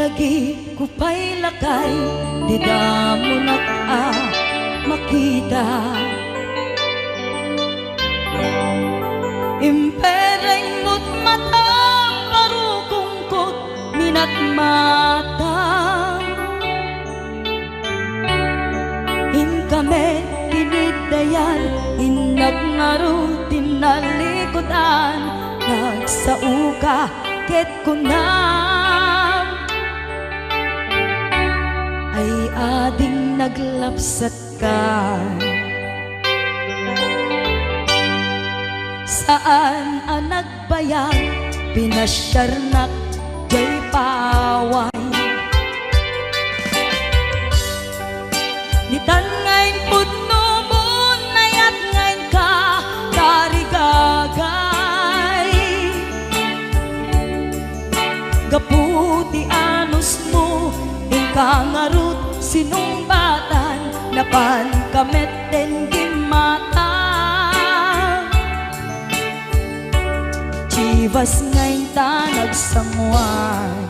lagi ko pa'y lakay, di da mo makita. Imperay mo't mata, parukungkot minat mata. Kami tinidayan, inagnaro tinalikutan, nagsauka ket kunam ay ading naglapsat ka. Saan ang nagbayag, pinasyarnak jay paway. Nitan ngayon putno mo, nayat ngayon ka tarigagay. Gaputi anos mo, ingkangarut sinumbatan, napan kamet den gimata. Chivas ngayon ta nagsangwan,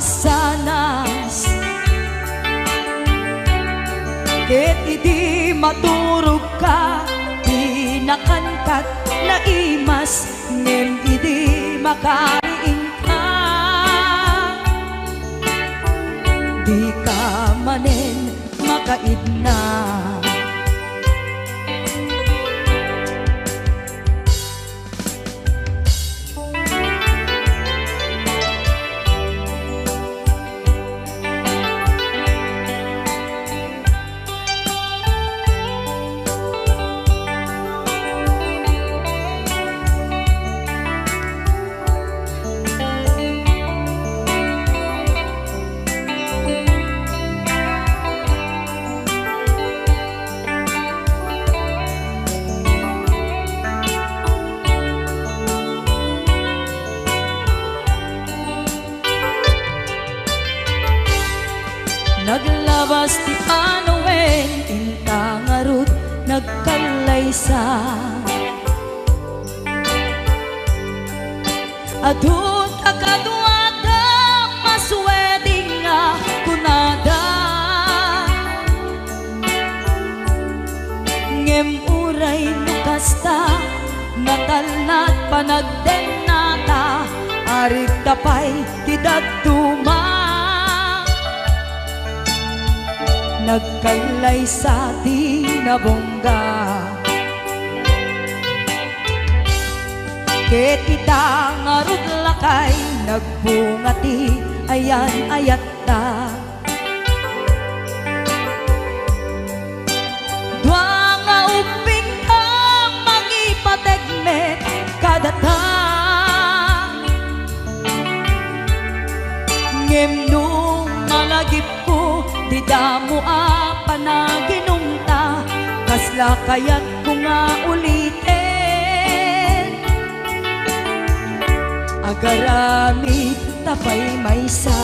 sanas ket idi maturog ka, di nakankat na imas, ngem idi makariing ka. Di ka manen makaidna. Naglabas ti Panoen, intangarut nagkalaysa. Adun akaduada, masweding nga kunada. Ngem uray nukasta, natalnat panagdenata, arit tapay tidagtuma. Nagkalay sa tinabongga, ket kita ngarud lakay, nagbungati ayan ayatta. Dua nga uping ka, mangipategmet kadata. Ngem nung malagip ko, di damo panaginumta, kasla kaya't ko nga ulitin. Agaramid tapay maysa,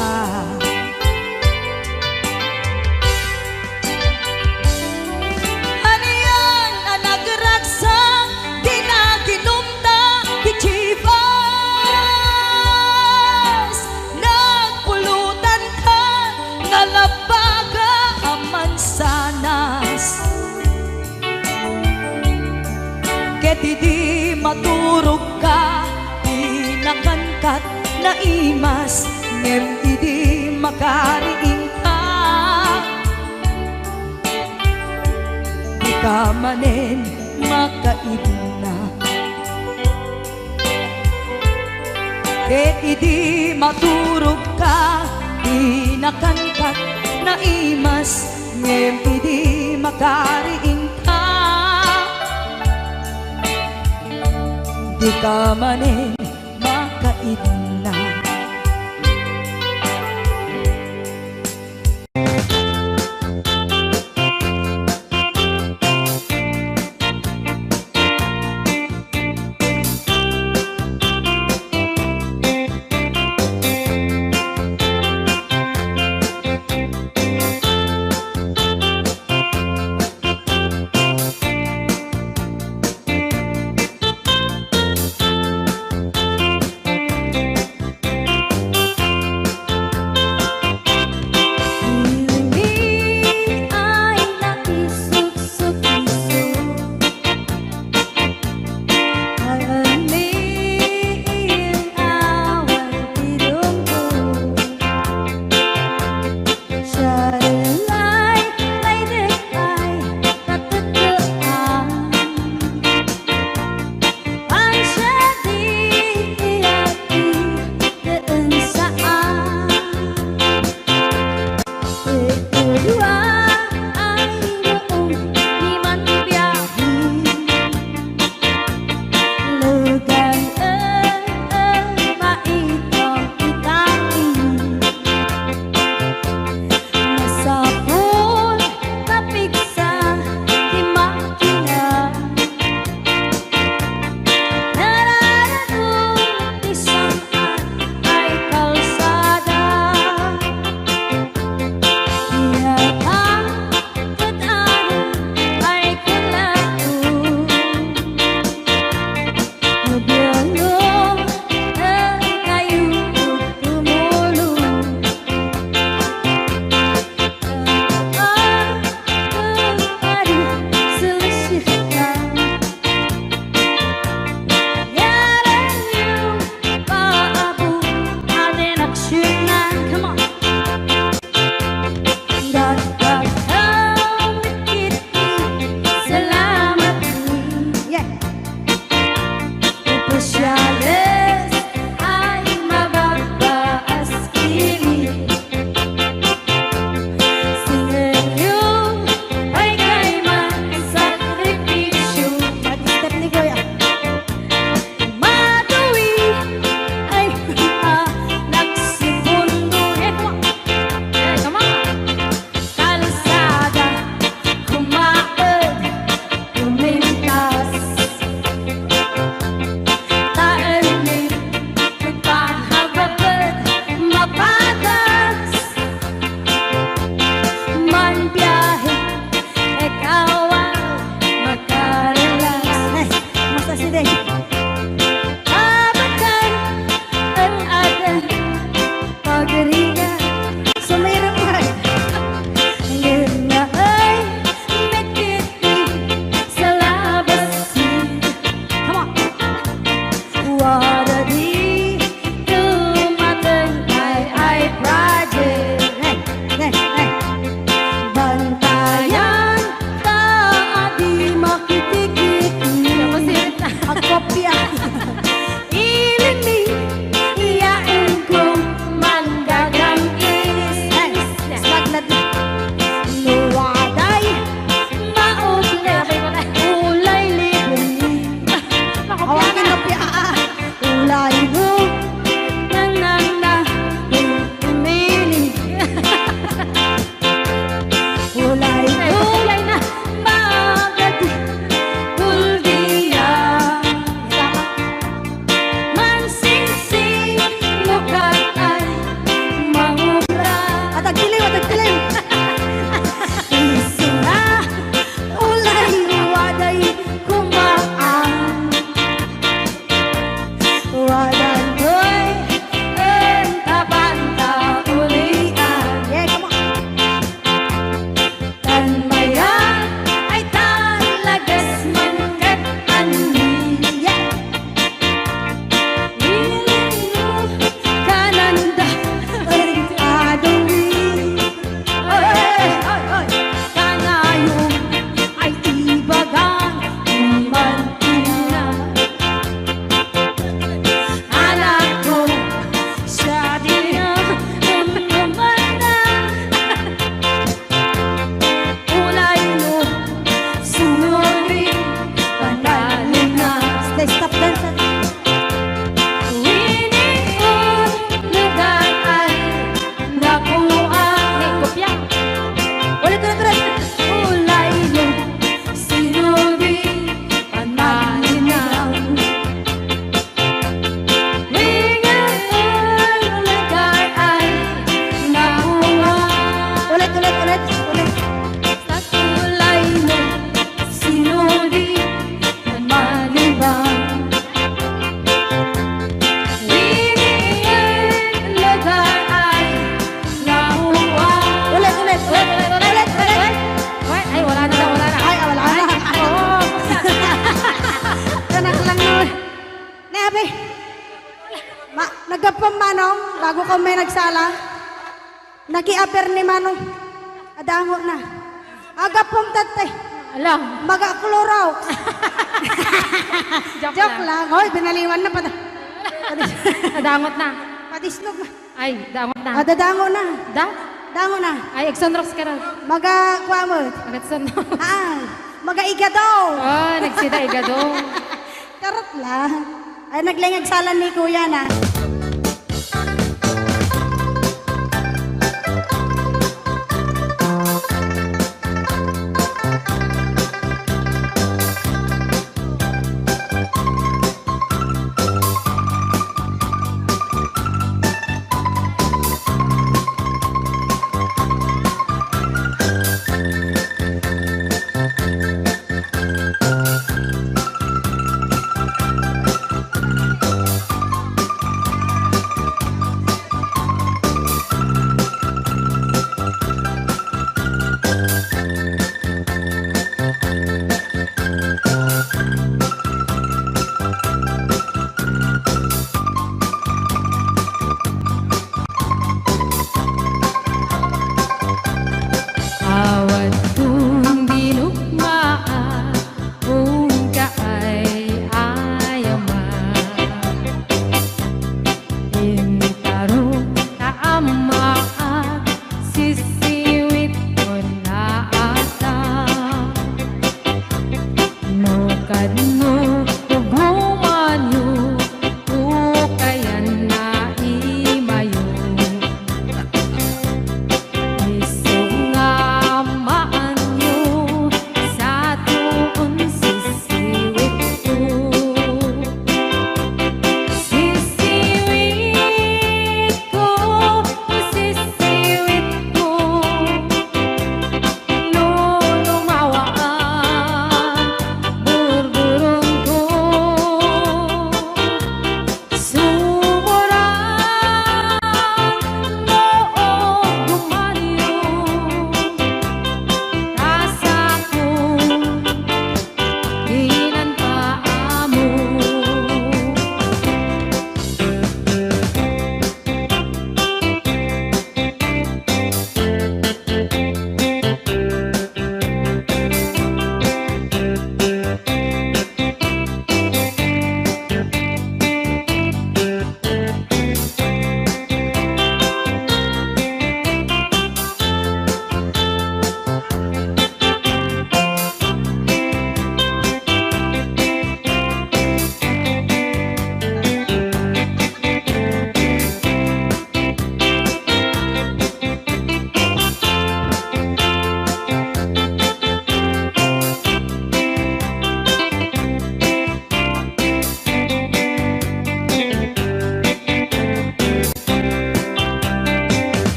haniyan ang nagragsak, di naginumta di Chivas. Nagpulutan ka, nalabaga sanas, ket idi maturog ka, di nakankat na imas, ngem idi makariing ka. Di ka manen makaidna, ket idi maturog ka, di nakankat na imas, ngem idi makariing ka. Di ka manen makaidna. Manong, bago ka may nagsala, naki-aper ni Manong. Adango na. Aga pong tatay, Ala, mag-akluraw. joke, Joke lang. lang. Hoy, binaliwan na pati. Dangot na. Patisnog na. Ay, dangot na. Dadango na. Da? Dango na. Ay, Exonrox ka raw. Maga-kuha mo. Exonrox. Maga-iga daw. Oh, nagsida igado. Karot lang. Ay, naglingag salan ni kuya na.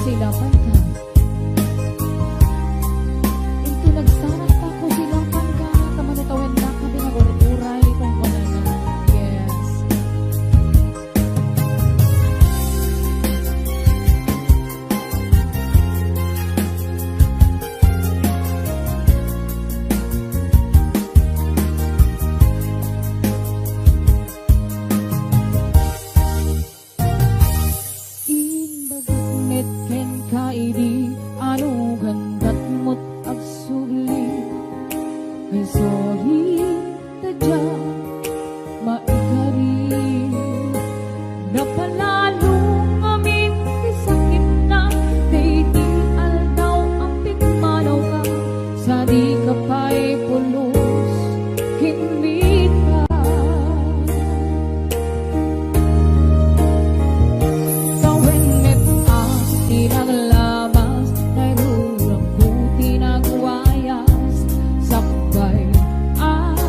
silapan ka. Ito nagsarat pa ko silapan ka. Kamanutawan na ka pinag-uray kung wala na. Yes. Inbagnet ken kaidi anu gandat mo't agsuli kay sorry tadya maikari napalalo ngamin isakit na dayti aldaw ang pigmanaw ka sa di ka pa'y pulos kinmit ka. Kawenget ang tinaglamas, nairulang ko tinagwayas, sakbay ang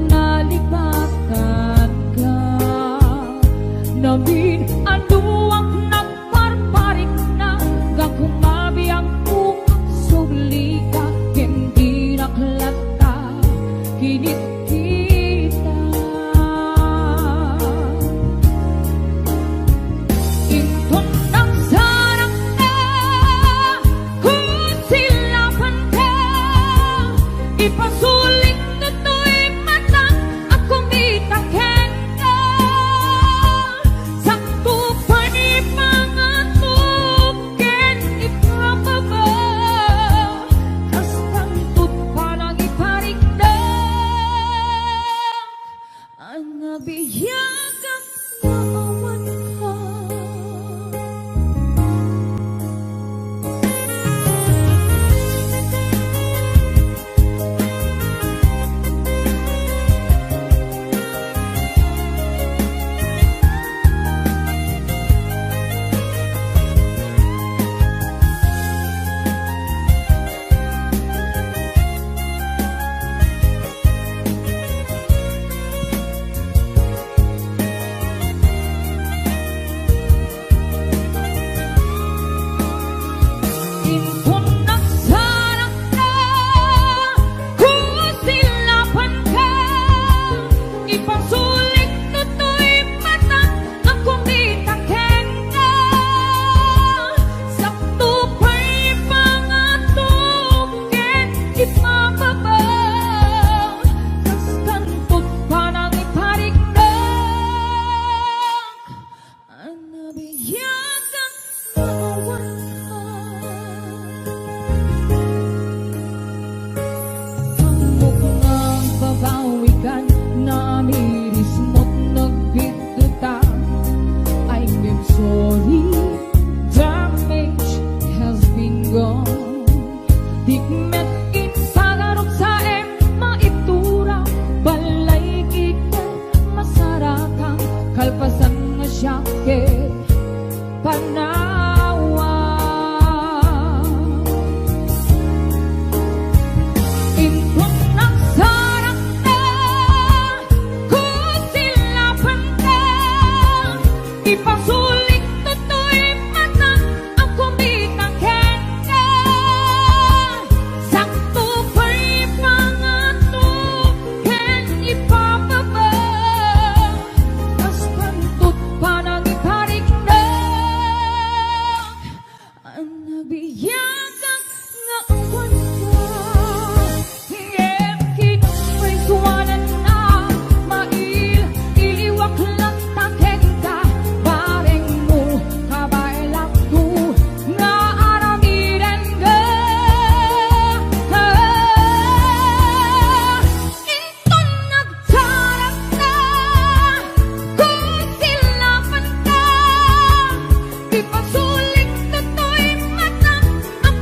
nalipatan ka. Namin anuang nagparparik na, kakumabi ang ukang sugli ka, hindi naklata, kinit kita. Inton ang sarang na, kung silapan ka, ipasuling na to'y matang at kumitaken ka. Sakto pa ni mga tuken ipababa, kastang tut pa nang iparigda. Ang nabiyagang naawan ka. Inton ang sarang na, kung silapan ka, ipasulit na to'y matang ang kumitaken ka. Sakto pa'y mga tuken ipababa, kastang tut pa nang iparigdag. Ang nabiyagang naawan ka. Ang mukhang babawikan na amiris mo't nagbitutan, I'm sorry, damage has been gone. Dikmet in sagarot sa maitura, balay kita masarakang kalpasan nga siyakit panawa. Inton ang sarang na, kung silapan ka, ipasulit na to'y matang ang kumitaken ka. Sakto pa'y mga tuken ipababa, kastang tut pa nang iparigdag. Ang nabiyagang ngaawan ka. Hingem kinumay suwanan na, iliwak lang taken ka, bareng mo kabailak tu nga aramiren ka. Inton nagtarap na, kung silapan ka, ipasulit na to'y matang ang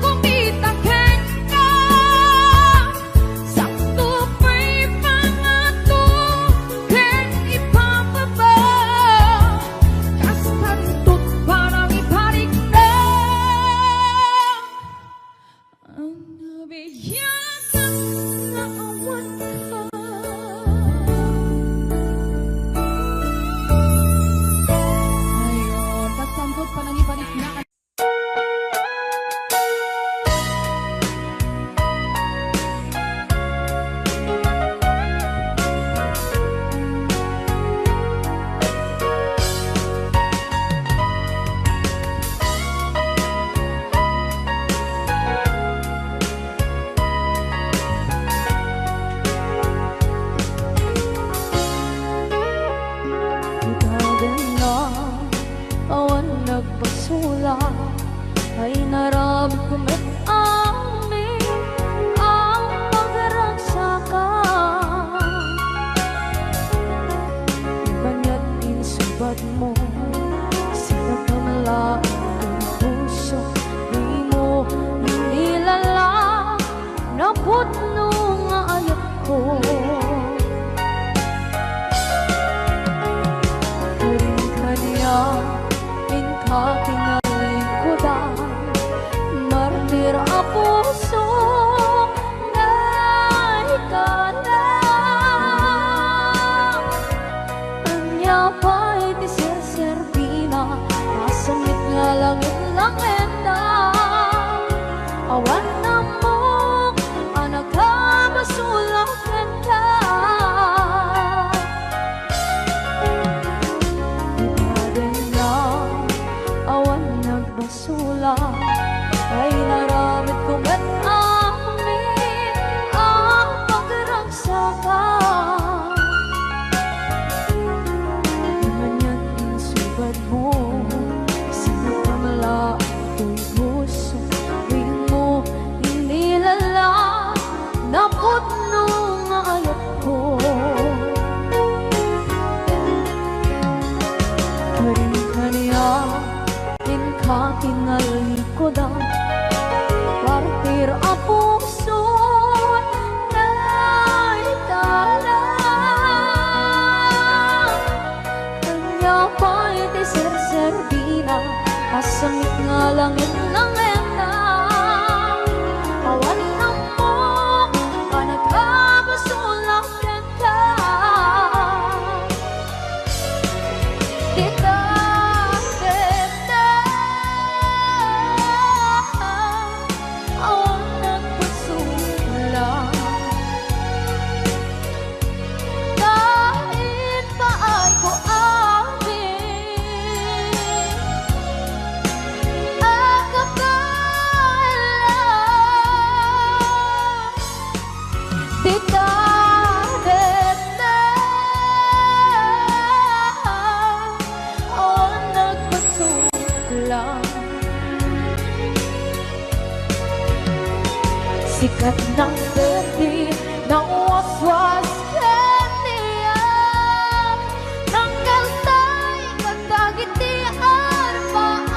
ay naramit ko met amin ang pagragsakan. Ibanya't insubad mo, sinagkamala ang puso, di mo inilala na putno nga ayat ko. Kakinalikudan, martir a puso na ikalang. Anya pa'y di serserpina, masamit nga langit-langit na. Awan na mo, anak ka, masulakan ka. Sula ay naramit kong at amin ang pagragsakan. Imanyan insubad mo, sinagkamala ito'y puso, di mo inilala na putno nga ayat ko. Karin-kaniya kakinalikudan, partir a puso na ikalang. Kanya pa'y di serserpina, asamit nga langit-langit na. Awan na mo, panagkabasulakan ka. Di ka sikat ng berdi, ng waswas kaniya, ng kaltay, kagdagitian paan.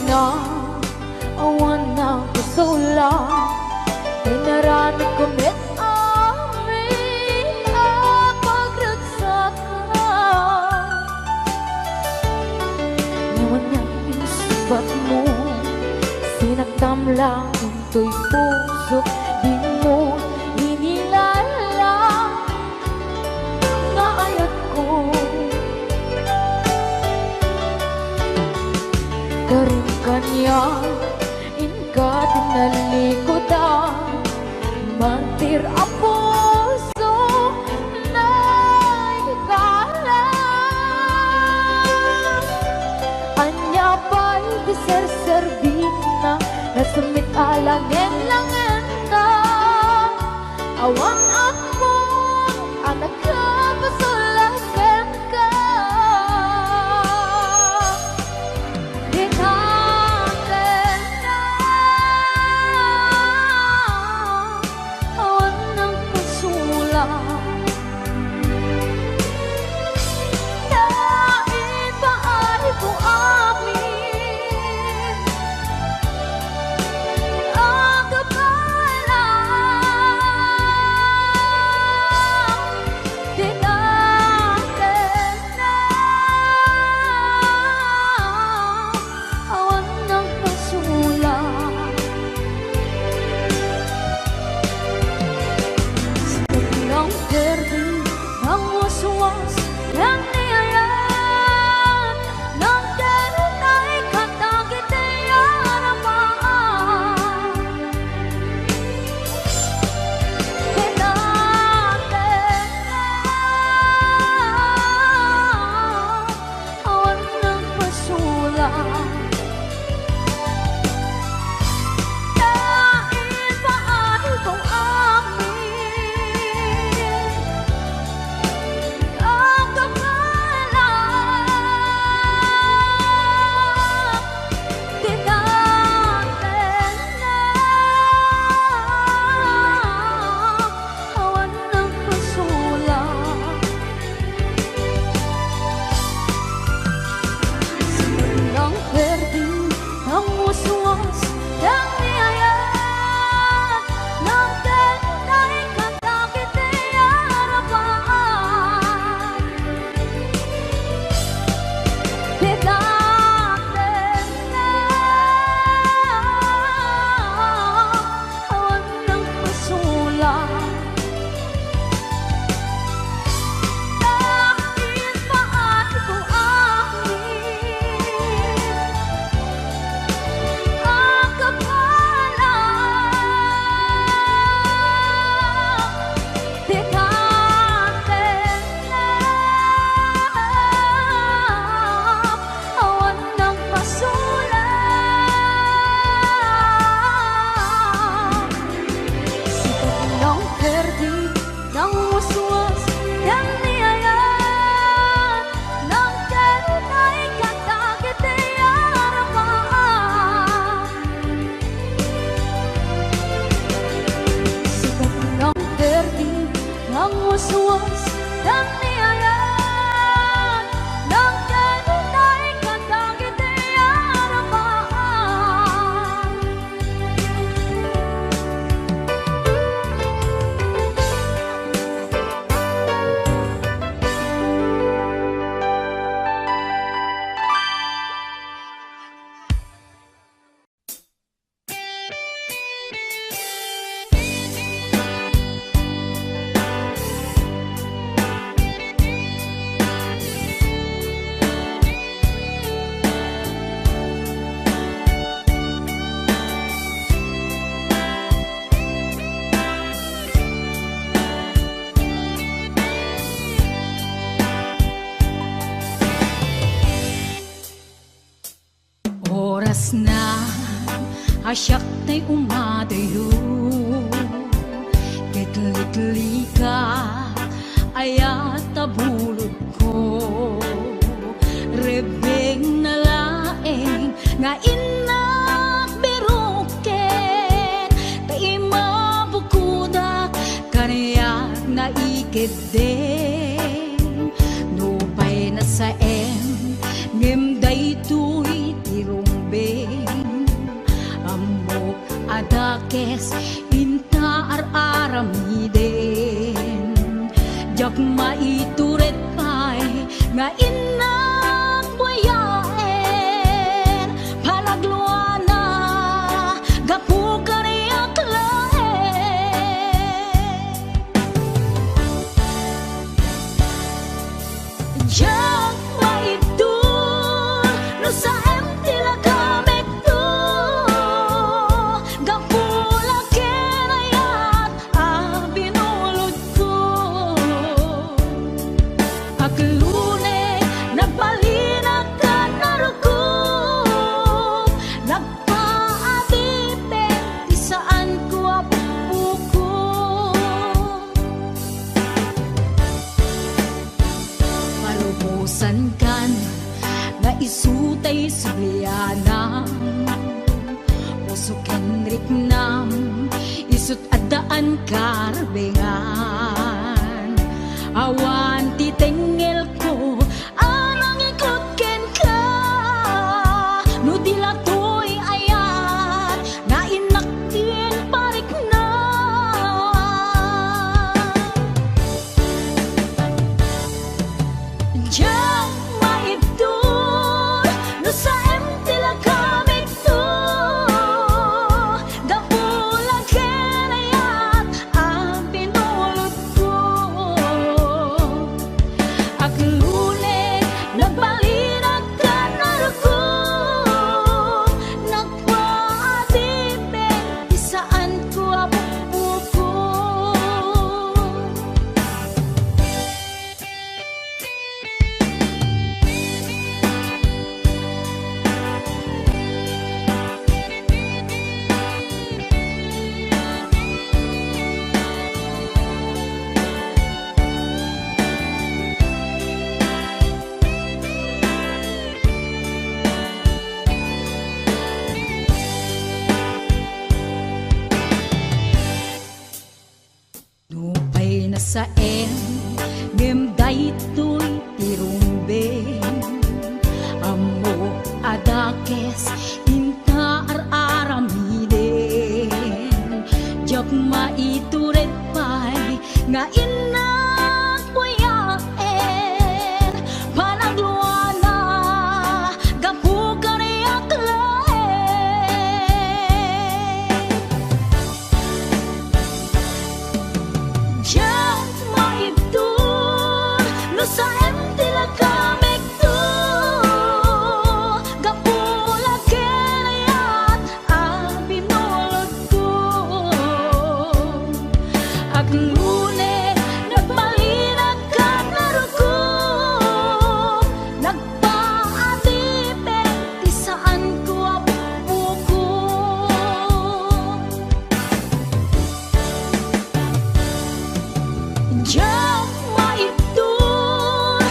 Na awan na kusula, inaramit ko met amin ang pagragsakan. Nawan na insubat mo, sinagtam lang ito'y puso, di mo inilala na ayat ko. Karin kanya inka tinalikudan, martir a puso na ikalang. Anya pa'y di serserpina, nasumit alangin-langin ka. Awan ako, anak ka, pasulakan ka. Lunes na asyak tay umadayo, kitli-kitli ka ayat tabulod ko, rebeng na laeng nga inak biruken, tay mabukuda kaniyak na ikideng, nupay na sa ngem daytoy tirumbeng, amok adakes inta aramiden, jak maituret pay nga inak buyaen, palagluana gapu kariyak laen, jak maitur no sa tila kamek to, gapula kenayat binulod ko, aglune nagbalinag ka naruko, nagpaadipe di saan ko apuko, palubusan kan na isutay sulianam, pusuken riknam isut adaan karbengan, awan titengel ko anang ikot ken ka, no dilatoy ayat na inaktin parik na, jak maitur no sa tila kamek to, gapula kenayat binulod ko, aglune nagbalinag ka naruko, nagpaadipe di saan ko apupuko, nupay na sa ngem daytoy tirumbeng, amo adakes inta aramiden, jak maituret pay nga inak buyaen, panagluana gapu kaniyak laen, jak maitur no sa tila kamek to, gapula kenayat binulod ko, aglune nagbalinag ka naruko, nagpaadipe di saan ko apupuko, jak maitur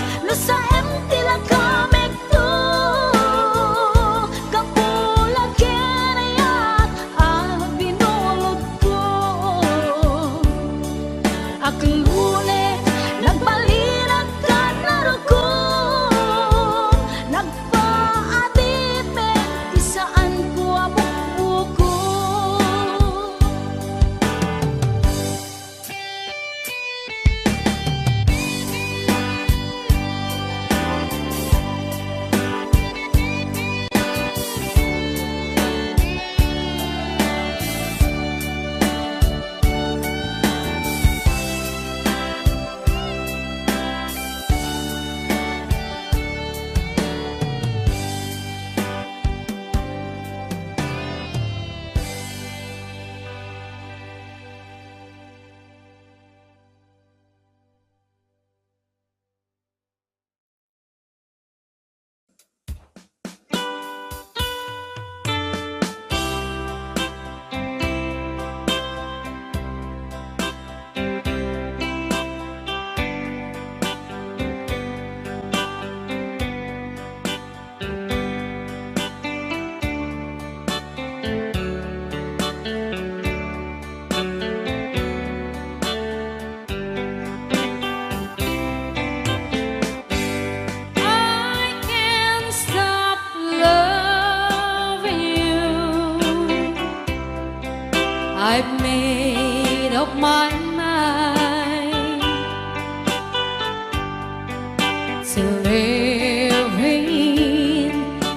to live in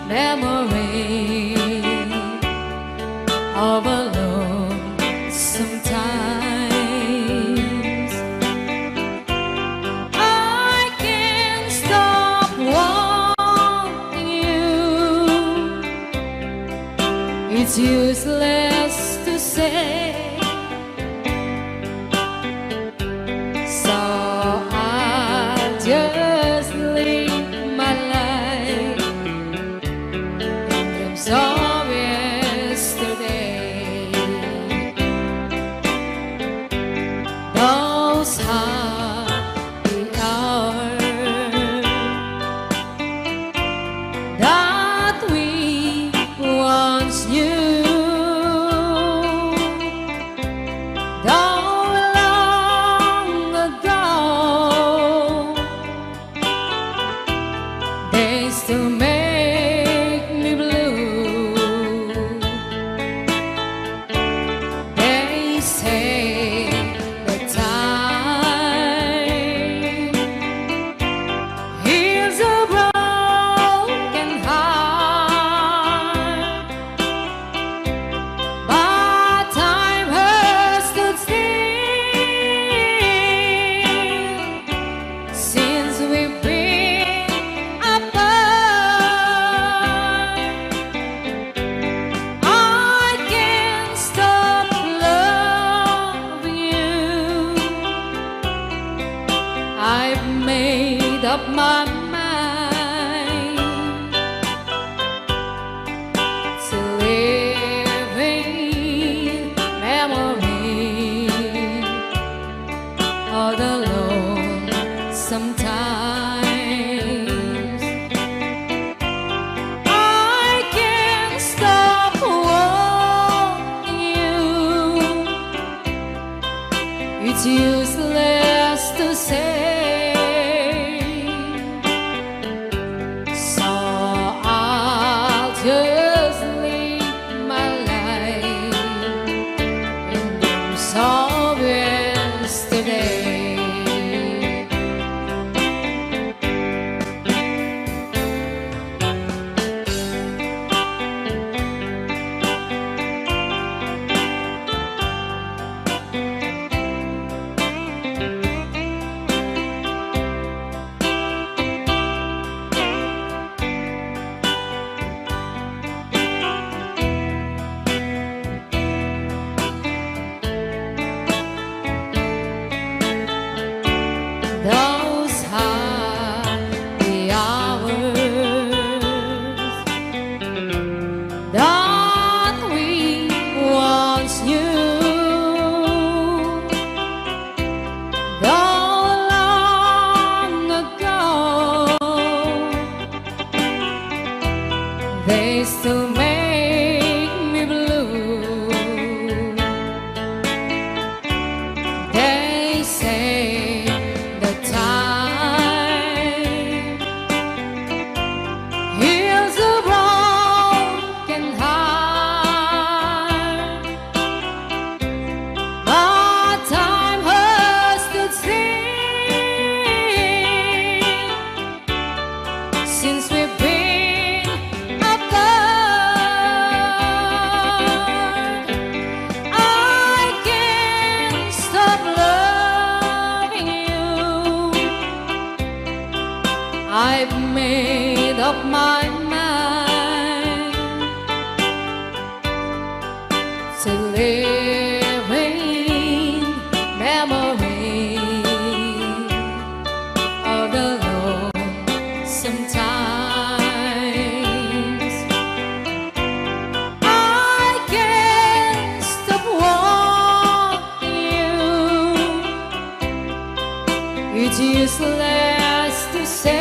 memory of a lonesome times. I can't stop wanting you. It's useless to say, so I'll just live my life in dreams of yesterday. Those happy hours that we once knew. To make me blue. They say the time heals a broken heart, but time has stood still since we've been apart. I've made up my mind to live in memory of the lonesome times. I can't stop wanting you. It's useless to say, just live my life in dreams of yesterday. Those happy hours that we once knew, though long ago, they still make me blue. They say the time heals a broken heart, but time has stood still since we've been apart. I can't stop loving you. I've made up my mind to live in memory of the lonesome times. I can't stop wanting you. It's useless to say,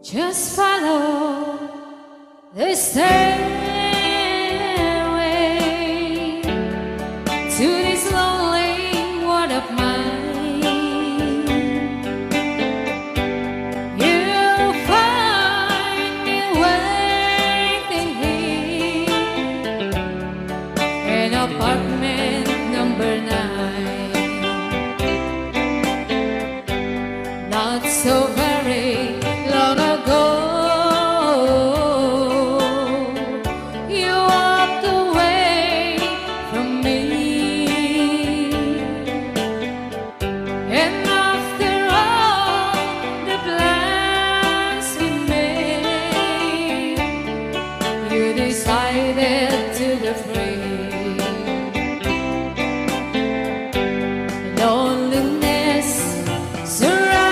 Just follow the stairway to this lonely world of mine. You'll find me waiting here in apartment number 9. Not so very long ago, you walked away from me, and after all the plans we made, you decided to be free. Loneliness surrounds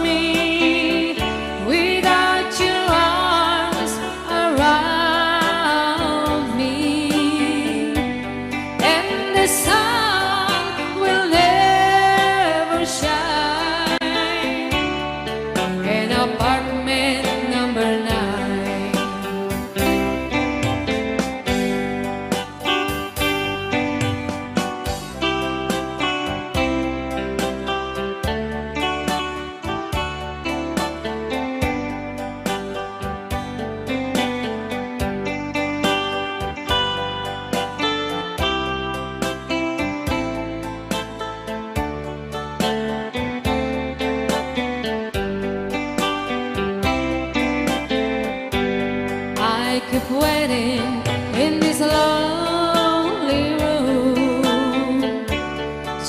me without your arms around me, and the sun will never shine in apartment number 9. I keep waiting in this lonely room,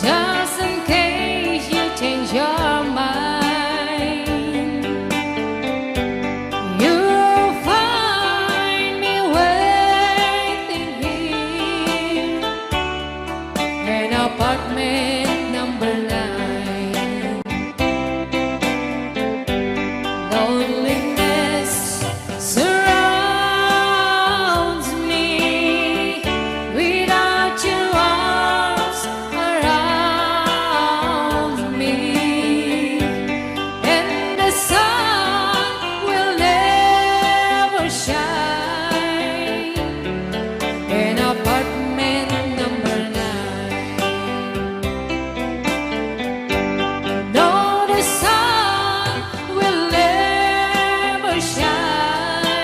just in case you change your mind. You'll find me waiting here in apartment number 9. Loneliness surrounds me without your arms around me, and the sun will never shine in apartment number 9. No, the sun will never shine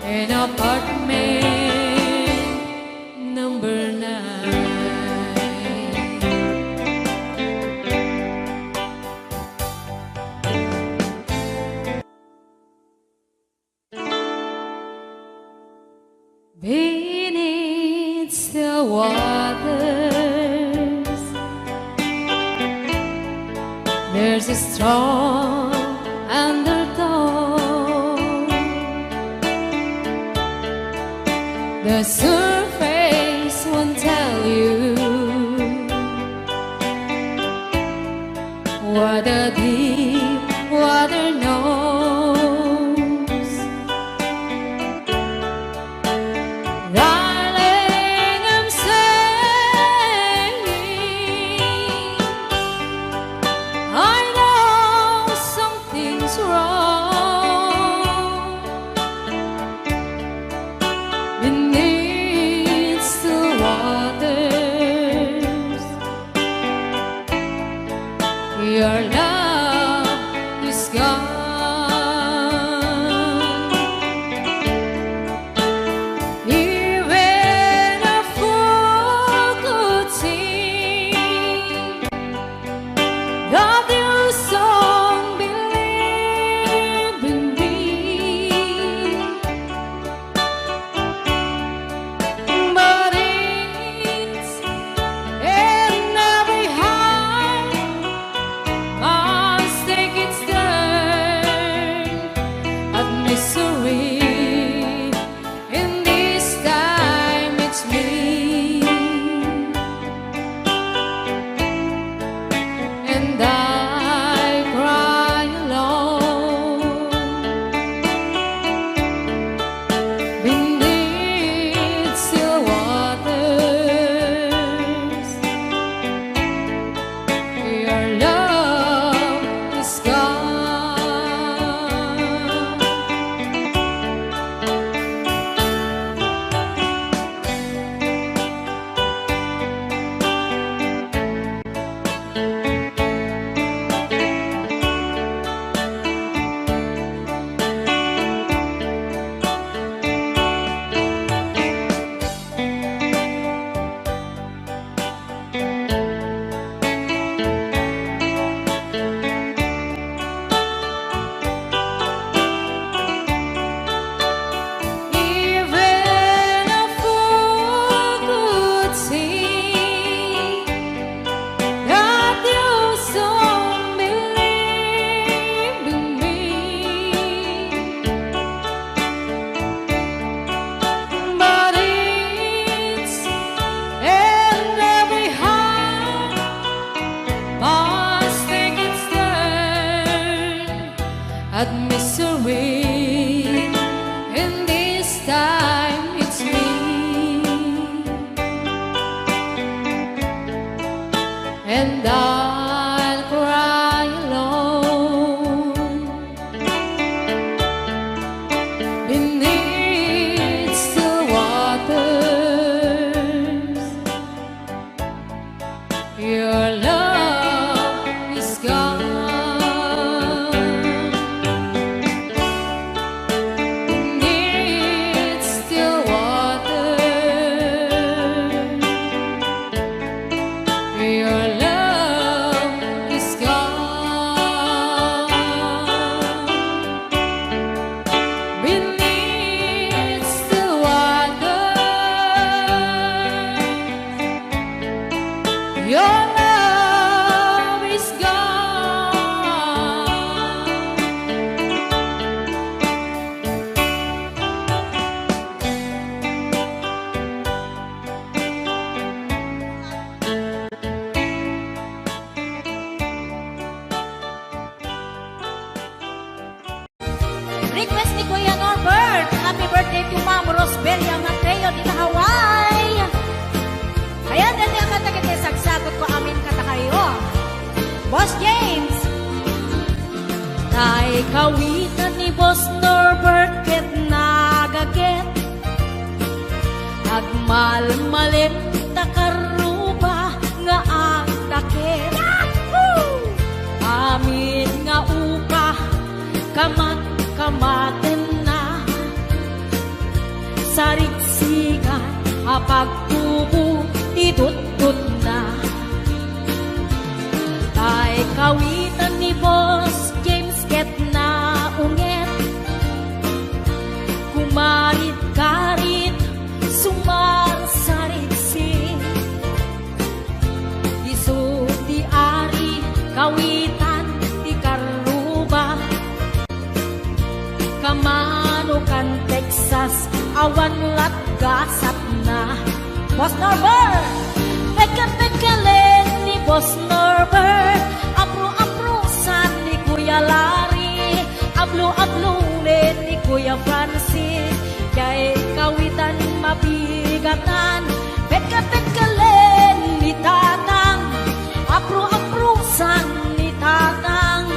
in apartment number 9. Beneath the waters, there's a strong undertow. The surface won't tell you what the deep water knows. Darling, I'm saying I know something's wrong beneath at misery, and this time it's me, and I'll cry alone beneath still waters. Your love is gone beneath still waters. Your love is gone beneath still waters. Your love is gone. Request ni Kuya Norbert. Happy birthday to Ma'am Rosbelia Mateo dito Hawaii. Ayan, dati ang kata-kata sagsagot ko amin kata kayo. Boss James. Tay kawitan ni Boss Norbert ket nagaget agmalmalit takaruba nga ang takit. Amin nga upa kamaten na sarigsigan apagtubo idutut na. Tay kawitan ni Boss James ket na unget kumarit-karit sumarsaritsi isu di ari kawitan di karuba kamanukan Texas awan latgasat na. Boss Norbert. Peka-pekalen ni Boss Norbert, apro-aprosan ni Kuya Larry, ablo-ablunin ni Kuya Francis, kay kawitan mabigatan. Peka-pekalen ni Tatang, apro-aprosan ni Tatang,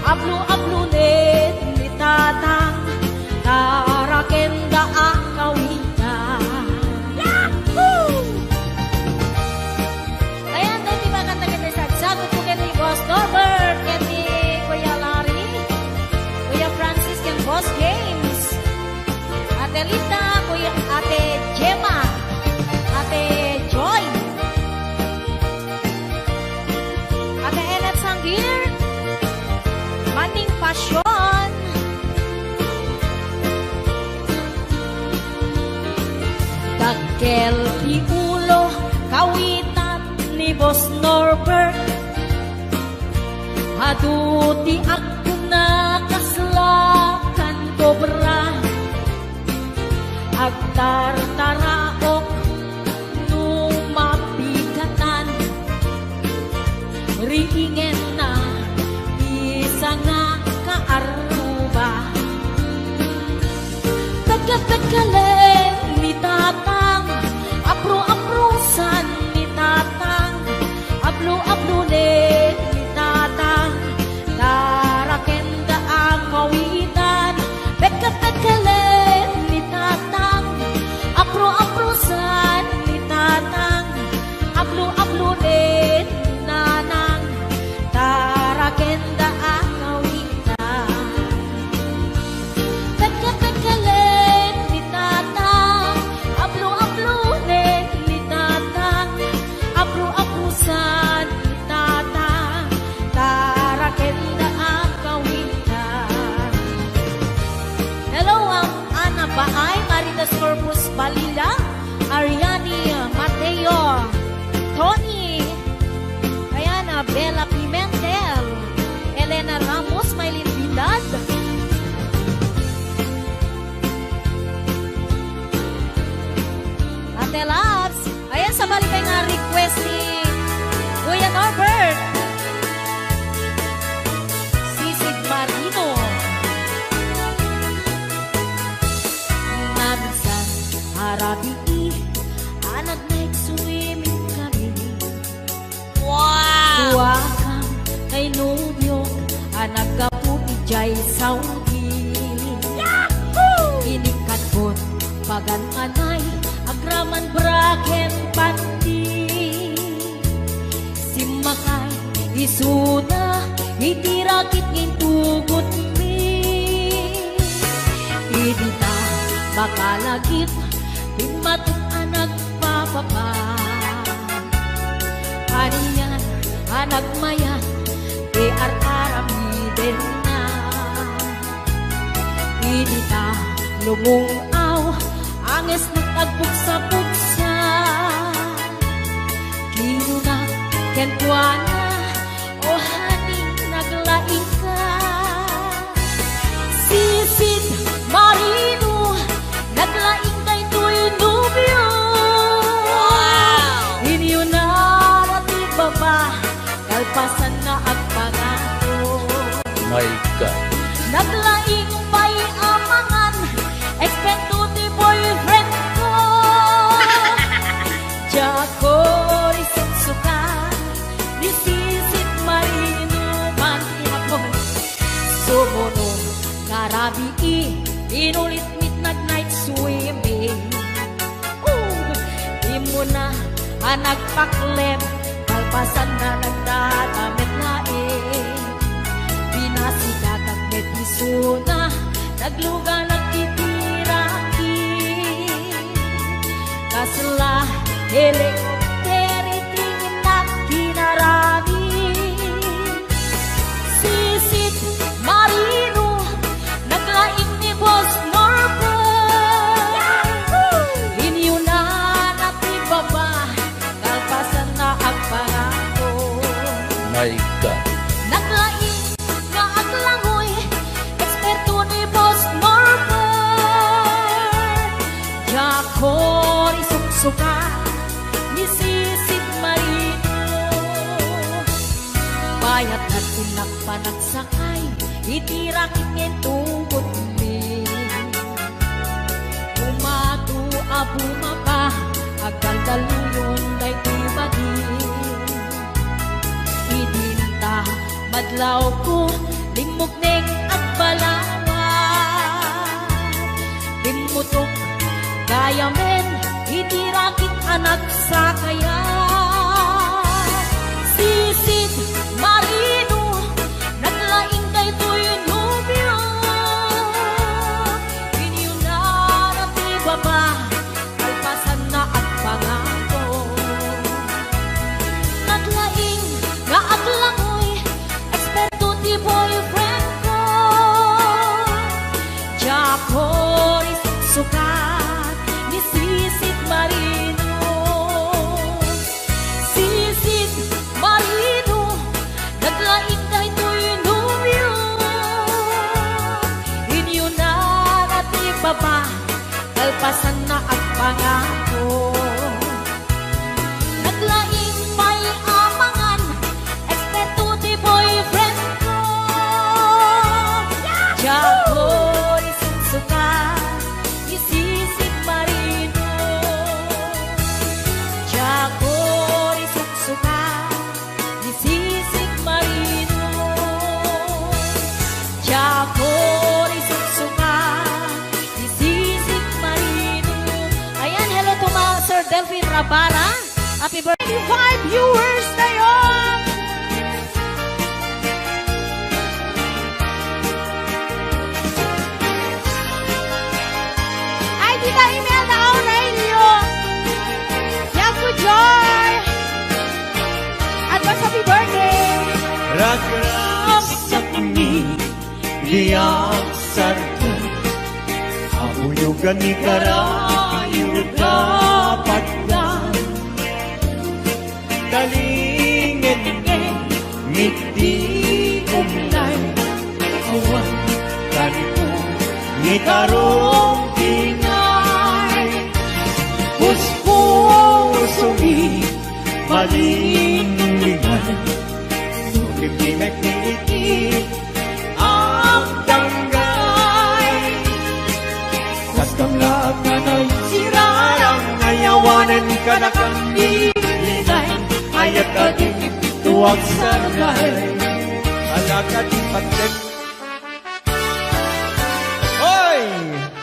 ablo-ablunin ni Tatang, tarakenda ang kawitan. Ayan, dati ba kata-kata sagsagot ko kay Boss Norbert, kay ni Kuya Larry, Kuya Francis, kay Boss James, Ate Rita, Kuya Ate Gemma, Ate Joy, Ate Enet Sanggir, Maning Pasyon, Dagkel piulo kawitan ni Boss Norbert, aduti ako na kaslakan kobra, agtartaraok nung mapigatan, riingen na isa nga kaaruba. Pagkapagkalen ni Tatang, apro-aprosan ni Tatang, ablo-ablunin ni Tatang, tarakenda ang kawitan. Pagkapagkalen ni Tatang, nagaputi jay Saudi. Inikadbot pagan anay agraman braken pandi. Simakay isuna itirakit ngintugot mi. Idita bakalagip timatuk anak papapa. Harian anak mayan arami na. Idita lumungaw anges nagtagbuksa-buksa. Kinuna kentuana o hani naglaing ka. Sisid marino naglaing kay tuy nubyo. Inyo na rati baba kalpasan na agpangako. My God. Naglaing may amangan ekspekto ni boyfriend ko. Jako risuksuka nisisit marino man hapon. Sumunod karabi inulit midnight night swimming. Di mo na nagpaklem kalpasan na nagdadamit laing. Binasigatag metisuna nagluga nagtitiraki. Kasla helikopteri tingin na kinarami. Sisit marino naglaing ni Boss Norbert. Inyo na natibaba kalpasan na agpangako. My God. Naglaing nga aglangoy eksperto ni Boss Norbert. Jako risuksuka nisisit marino. Bayat na tinagpanagsakay itirakit ngayon tungkot mi. Umatu abumaka agdaldaluyon kay tubagi. Idinta madlaw ko limog neng at balawat. Timutok kaya men itirakit anak sa kaya. Sisid marino naglaing kay tuy nubyo. Inyo na natibaba kalpasan na at pangako. Naglaing nga aglangoy eksperto ti boyfriend ko. Jako risuksuka nisisit marino. Sisit marino naglaing kay tuy nubyo. Inyo na natibaba kalpasan na at pangako. Naglaing may amangan eksperto ti boyfriend ko. Jako risuksuka nisisit marino. Jako risuksuka nisisit marino. Jako risuksuka nisisit marino. Ayan, hello to mga Sir Delphine Rabara. Happy birthday. 5 viewers na yun. Ay, Tita Imelda Aurelio. Yaku Joy. Advance happy birthday. Ragrag sa kuni diyak sarto. Abuyugan ni karayo dapat lang. Dalingin ngiti umlay. Awan kanto ni karong tingay. Puspusungi malinlingan. Sukipimek niliti ang tanggay. Kaskamlaag na na'y sirarang ayawanan ka na kang nilay. Ayat ka din tuwag sargay. nagkatipatin. Hoy!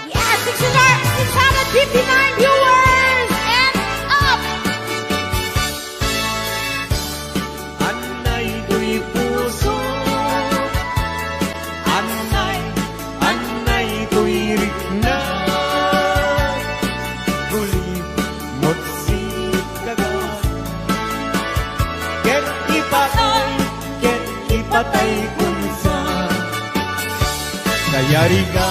Yes, 659 viewers and up! Anay ko'y puso, anay ko'y rikna, gulit mo't si kagat. Ket ipatay kunsa, kayari ka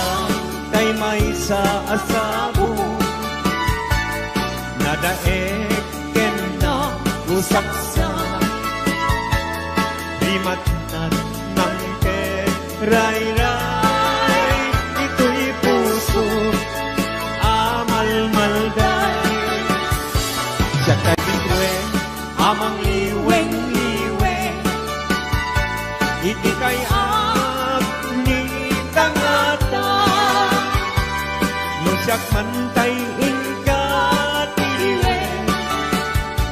kay may sa asabo, nadaek ken na usaksa. Matnat ng keray-ray, ito'y puso, amal-malday. Siya kaliwen, amang liweng-liweng, iti kay ni tangata. Nung siyak mantay ingkatiwen,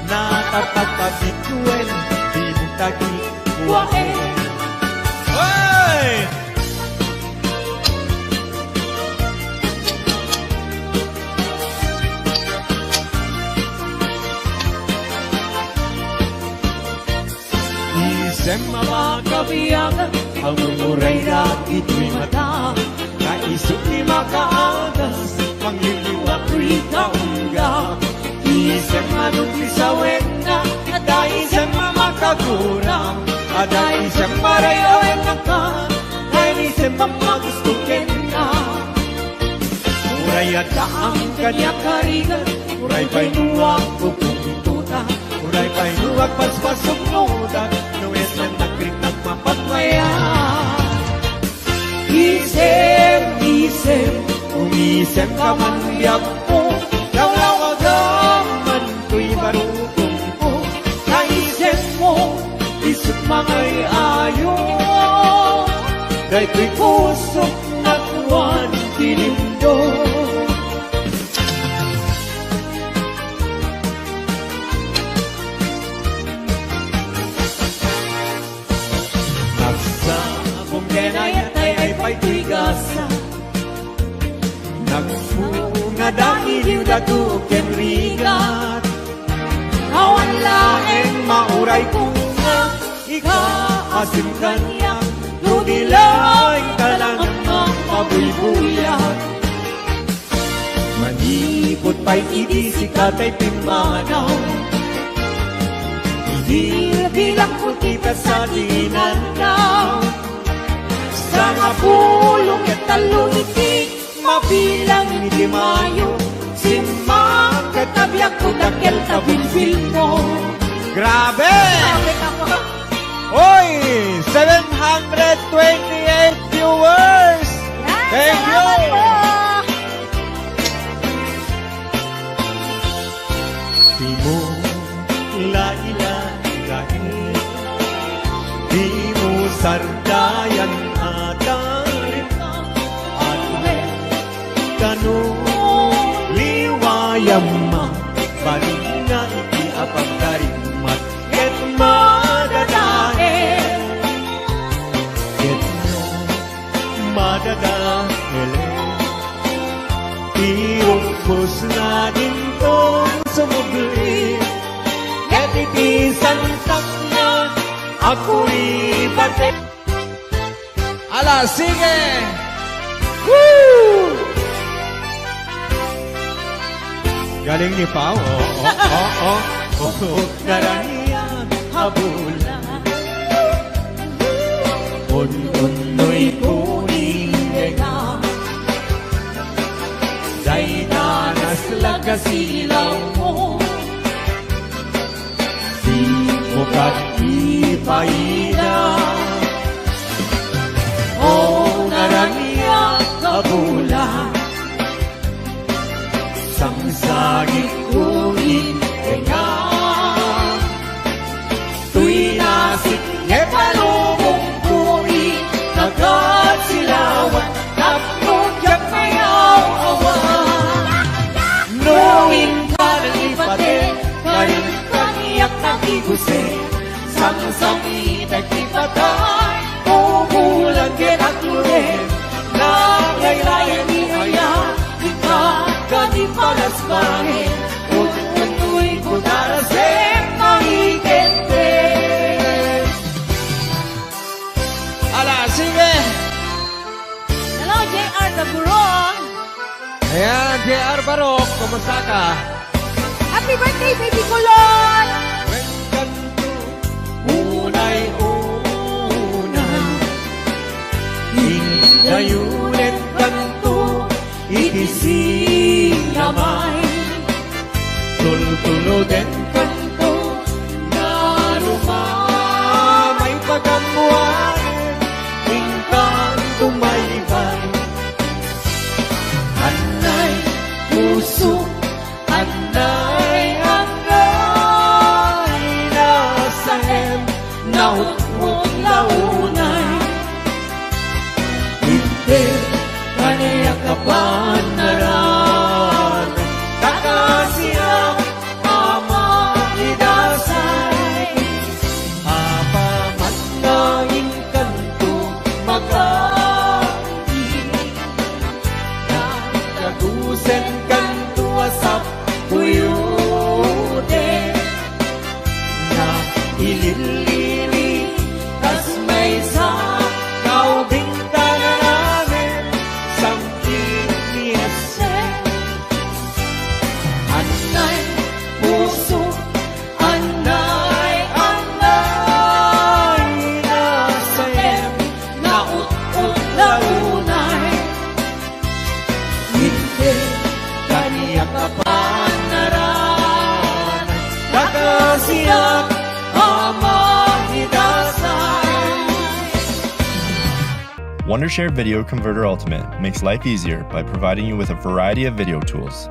nakapagpagituen, di mutagi wae. Hoy! Isem mabakabiyagan, ang umuray na ito'y mata. Kaisip ni makaagas, pangliliwak ko'y kaungga. Isem manuglisawin na, ada isem mamakagurang. Ada isang marayawan na ka, ay isang mamagustukin na. Uray at ang kanya karigan, uray pa'y nuwag pupuntuta, uray pa'y nuwag paspasok nuda, nuwes na nagkrik nagmapagmaya. Isem, umisem ka man liyak po, lawlawagan man to'y barutong po, kaisem mo, isip mangay ayo, dahil ko'y kusok na kuwan tinindo. Nagsabong kenayat ay pa'y tuigasa, nagpunga dahil yung daguken rigat, awan laeng mauray kong ikaasim kanya, nunilay talangang mabulbuyan. Manipot pa'y idisi kata'y pimanaw, bilang putita sa dinanaw. Sa nga pulong at talungiti, mabilang hindi mayo, simang katabyak ko dakil kabilbil mo. Grabe! Hoy! 728 viewers! Thank you! Di mo ilailahin, di mo sardayan atarin, at ganun liwayam ma, baling na ikiapagkarimat, ket madadahin, ket no madadahin, iumpos na din tong sumugli, ket itisantak na ako'y batik. Ala, sige! Woo! Galing ni Pao, Naraniyan, habulan, un-unoy kuning nga, day danas lagasilaw mo, di mo katipaida. O naraniyan, habulan, sangsagit kuning nga, tuwi nasik, e palubong kuning nagal. Ayan, JR Barok, kumusta ka? Happy birthday, baby kulot! When kanto, unay-unay, hingayunin kanto, ikisinamay, tultuluden kanto, narumamay pagamuanin, hingkang tumaybay. Anay, puso, anay, nasahem, naukmong launay. Hindi, kaniya kapan naran, kakasiyak, ama idasay. Apaman na inkanto, mag-aibig, nagkagusen kanto asap puyude, na ililili, tas may sa kaubing namin, samting niyase. Anay, puso, anay, anay, nasayem, naut-ut launay. Hindi, kaniya kapan naran, kakasiyak, ama hidasay. Wondershare Video Converter Ultimate makes life easier by providing you with a variety of video tools.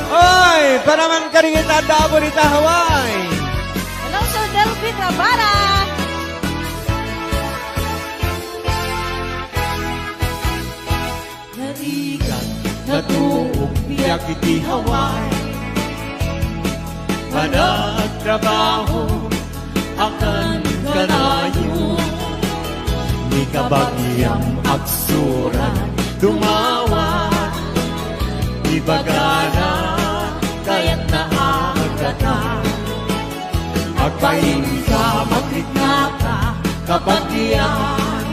Oy, panaman ka rin itadabo rita Hawaii. Hello, Sir Delphi Rabara. Narigan biyak iti haway managtrabaho akan kanayo ni kabagyang aksuran dumawat ibagana kaya't naagata agpahin ka magrikna ka kabagyan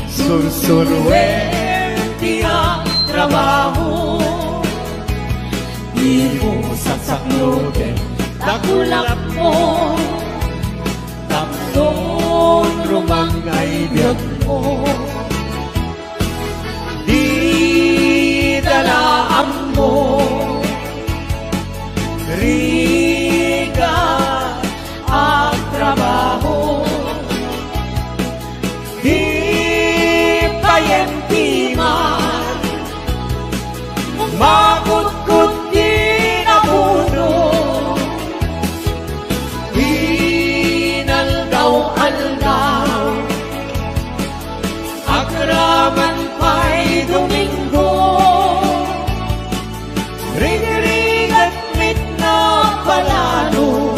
sursurwen tiyang trabaho di mo sasaklotin takulap mo takton rumangay biyag mo di dalaan mo riga ang trabaho di payenti man makutkut di nabuno hinaldaw-aldaw akraman pa'y Domingo ring-ring at mit na palalo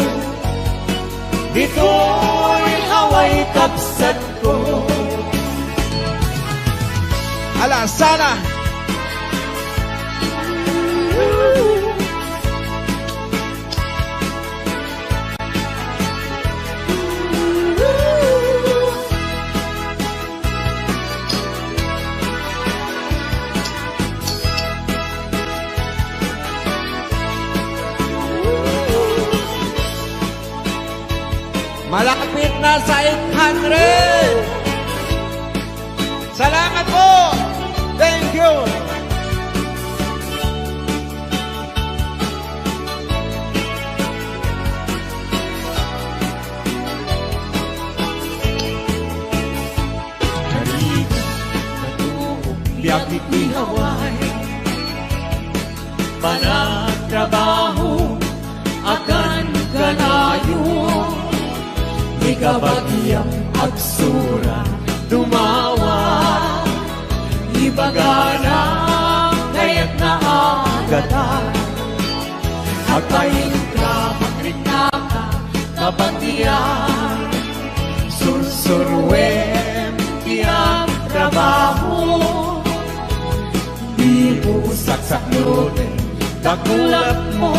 dito'y haway kapsat ko ala sana malapit na sa 800. Salamat po. Thank you. Kariga natuong biyak iti haway managtrabaho akan kanayo ikabagyang agsura dumawa ibagana kaya't naagata agpahin ka magrikna ka kabagyan sursurwen tiyang trabaho di mo saksaklotin takulap mo